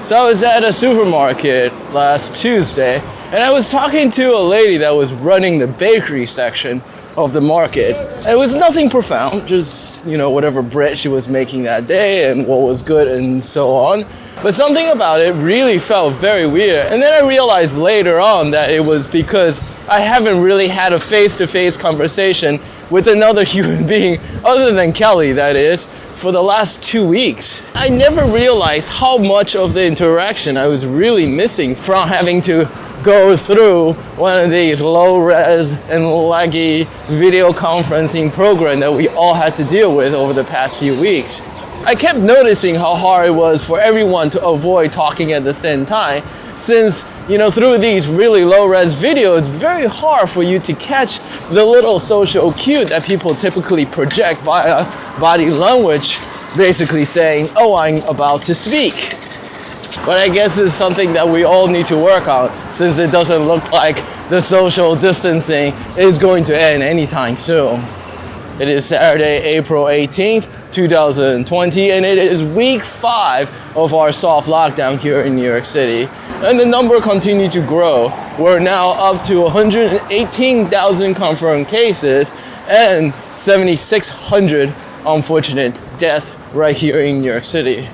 So I was at a supermarket last Tuesday, and I was talking to a lady that was running the bakery section of the market. It was nothing profound, just, whatever bread she was making that day and what was good and so on. But something about it really felt very weird. And then I realized later on that it was because I haven't really had a face-to-face conversation with another human being, other than Kelly, that is, for the last 2 weeks. I never realized how much of the interaction I was really missing from having to go through one of these low-res and laggy video conferencing programs that we all had to deal with over the past few weeks. I kept noticing how hard it was for everyone to avoid talking at the same time, since, through these really low-res videos, it's very hard for you to catch the little social cue that people typically project via body language, basically saying, oh, I'm about to speak. But I guess it's something that we all need to work on, since it doesn't look like the social distancing is going to end anytime soon. It is Saturday, April 18th, 2020, and it is week 5 of our soft lockdown here in New York City. And the number continues to grow. We're now up to 118,000 confirmed cases and 7,600 unfortunate deaths right here in New York City.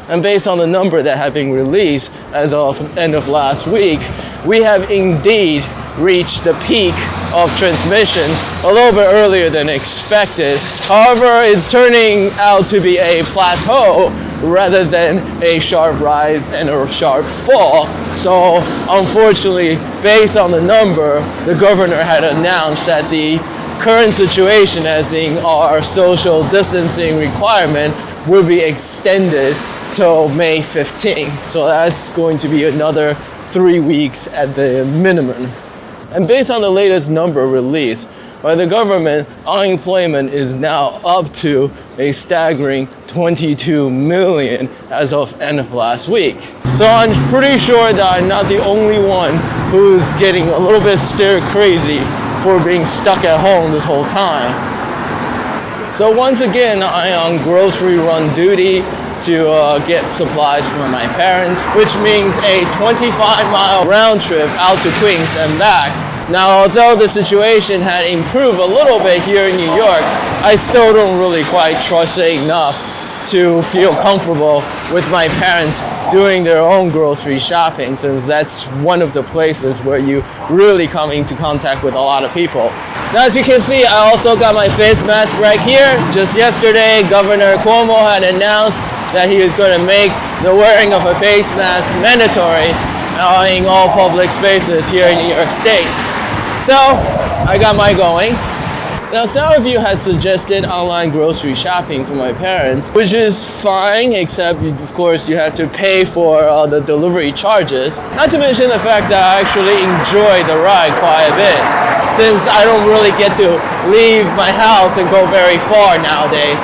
And based on the number that have been released as of end of last week, we have indeed reached the peak of transmission a little bit earlier than expected. However, it's turning out to be a plateau rather than a sharp rise and a sharp fall. So unfortunately, based on the number, the governor had announced that the current situation, as in our social distancing requirement, will be extended till May 15th. So that's going to be another 3 weeks at the minimum. And based on the latest number released by the government, unemployment is now up to a staggering 22 million as of end of last week. So I'm pretty sure that I'm not the only one who's getting a little bit stir crazy for being stuck at home this whole time. So once again, I'm on grocery run duty to get supplies from my parents, which means a 25-mile round trip out to Queens and back. Now, although the situation had improved a little bit here in New York, I still don't really quite trust it enough to feel comfortable with my parents doing their own grocery shopping, since that's one of the places where you really come into contact with a lot of people. Now, as you can see, I also got my face mask right here. Just yesterday, Governor Cuomo had announced that he was going to make the wearing of a face mask mandatory in all public spaces here in New York State. So, I got my going. Now, some of you had suggested online grocery shopping for my parents, which is fine, except, of course, you have to pay for the delivery charges. Not to mention the fact that I actually enjoy the ride quite a bit, since I don't really get to leave my house and go very far nowadays.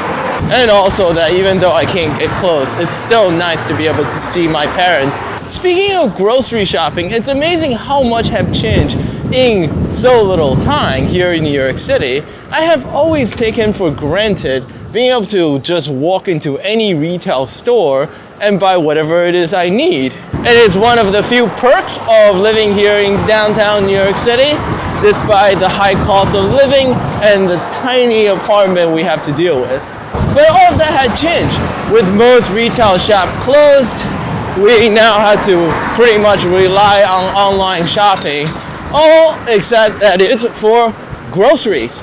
And also that even though I can't get close, it's still nice to be able to see my parents. Speaking of grocery shopping, it's amazing how much have changed in so little time here in New York City. I have always taken for granted being able to just walk into any retail store and buy whatever it is I need. It is one of the few perks of living here in downtown New York City, despite the high cost of living and the tiny apartment we have to deal with. But all of that had changed. With most retail shops closed, we now had to pretty much rely on online shopping, all except that it's for groceries,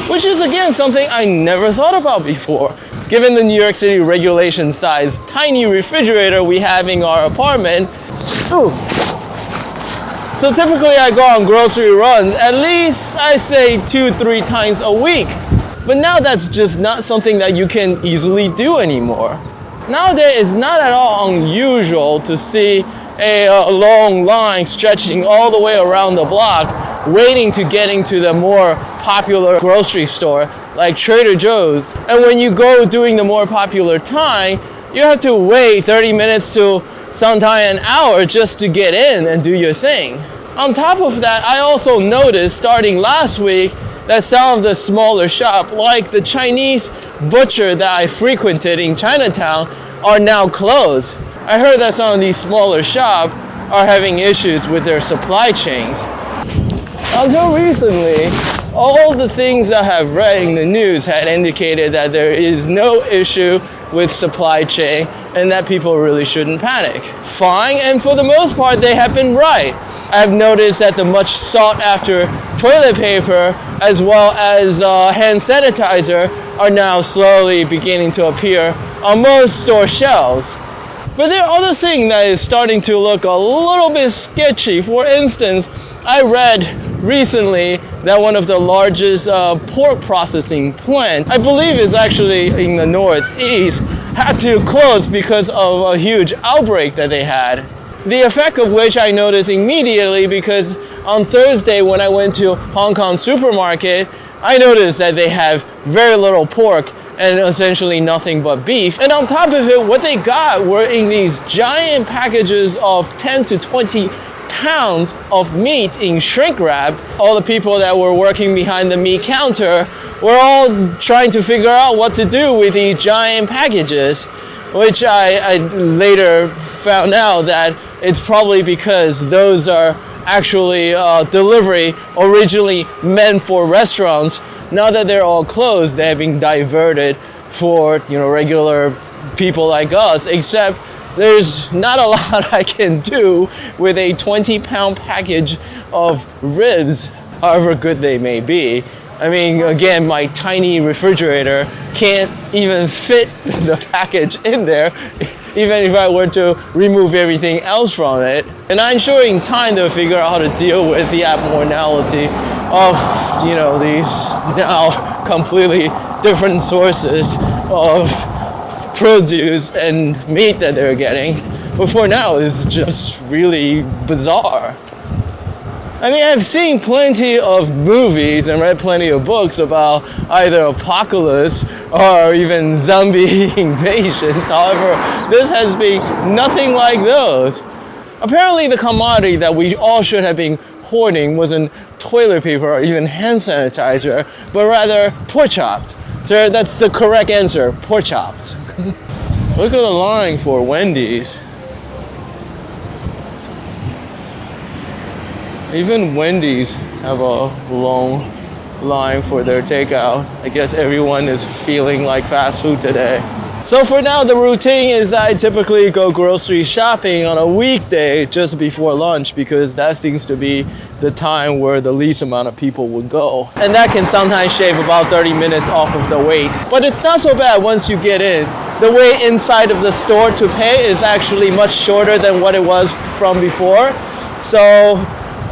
which is again something I never thought about before. Given the New York City regulation size tiny refrigerator we have in our apartment, so typically I go on grocery runs at least, I say 2-3 times a week. But now that's just not something that you can easily do anymore. Nowadays, it's not at all unusual to see a long line stretching all the way around the block, waiting to get into the more popular grocery store like Trader Joe's. And when you go during the more popular time, you have to wait 30 minutes to sometimes an hour just to get in and do your thing. On top of that, I also noticed starting last week that some of the smaller shops, like the Chinese butcher that I frequented in Chinatown, are now closed. I heard that some of these smaller shops are having issues with their supply chains. Until recently, all the things I have read in the news had indicated that there is no issue with supply chain and that people really shouldn't panic. Fine, and for the most part, they have been right. I've noticed that the much sought after toilet paper as well as hand sanitizer are now slowly beginning to appear on most store shelves. But there are other things that is starting to look a little bit sketchy. For instance, I read recently that one of the largest pork processing plant, I believe it's actually in the Northeast, had to close because of a huge outbreak that they had. The effect of which I noticed immediately because on Thursday when I went to Hong Kong supermarket, I noticed that they have very little pork and essentially nothing but beef. And on top of it, what they got were in these giant packages of 10 to 20 pounds of meat in shrink wrap. All the people that were working behind the meat counter were all trying to figure out what to do with these giant packages, which I later found out that it's probably because those are actually delivery originally meant for restaurants. Now that they're all closed, they have been diverted for regular people like us, except there's not a lot I can do with a 20-pound package of ribs, however good they may be. I mean, again, my tiny refrigerator can't even fit the package in there, even if I were to remove everything else from it. And I'm sure in time they'll figure out how to deal with the abnormality of, these now completely different sources of produce and meat that they're getting. But for now, it's just really bizarre. I mean, I've seen plenty of movies and read plenty of books about either apocalypse or even zombie invasions. However, this has been nothing like those. Apparently, the commodity that we all should have been hoarding wasn't toilet paper or even hand sanitizer, but rather pork chops. So that's the correct answer, pork chops. Look at the line for Wendy's. Even Wendy's have a long line for their takeout. I guess everyone is feeling like fast food today. So for now, the routine is I typically go grocery shopping on a weekday just before lunch because that seems to be the time where the least amount of people would go. And that can sometimes shave about 30 minutes off of the wait. But it's not so bad once you get in. The wait inside of the store to pay is actually much shorter than what it was from before. So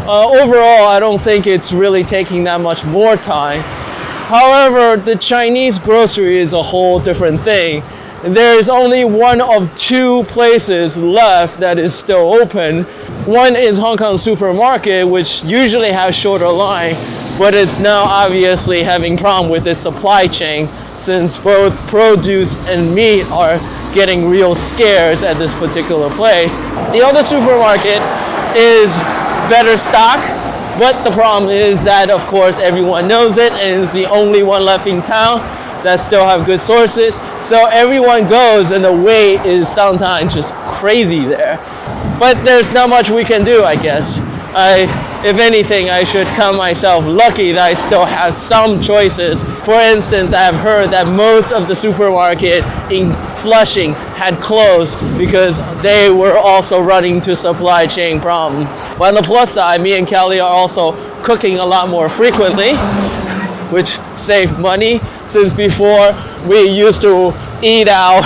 overall, I don't think it's really taking that much more time. However, the Chinese grocery is a whole different thing. There's only one of two places left that is still open. One is Hong Kong supermarket, which usually has shorter line, but it's now obviously having problem with its supply chain since both produce and meat are getting real scarce at this particular place. The other supermarket is better stock, but the problem is that of course everyone knows it and it's the only one left in town that still have good sources. So everyone goes and the wait is sometimes just crazy there. But there's not much we can do, I guess. If anything, I should count myself lucky that I still have some choices. For instance, I have heard that most of the supermarket in Flushing had closed because they were also running into supply chain problem. But on the plus side, me and Kelly are also cooking a lot more frequently, which saved money since before we used to eat out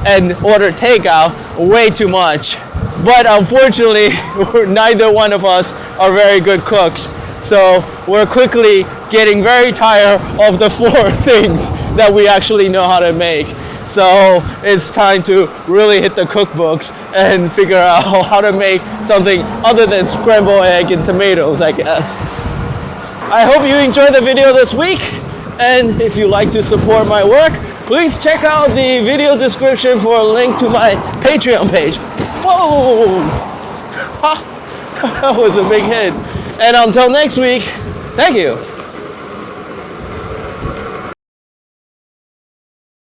and order takeout way too much. But unfortunately, neither one of us are very good cooks. So we're quickly getting very tired of the 4 things that we actually know how to make. So it's time to really hit the cookbooks and figure out how to make something other than scrambled egg and tomatoes, I guess. I hope you enjoyed the video this week. And if you like to support my work, please check out the video description for a link to my Patreon page. Whoa! That was a big hit. And until next week, thank you.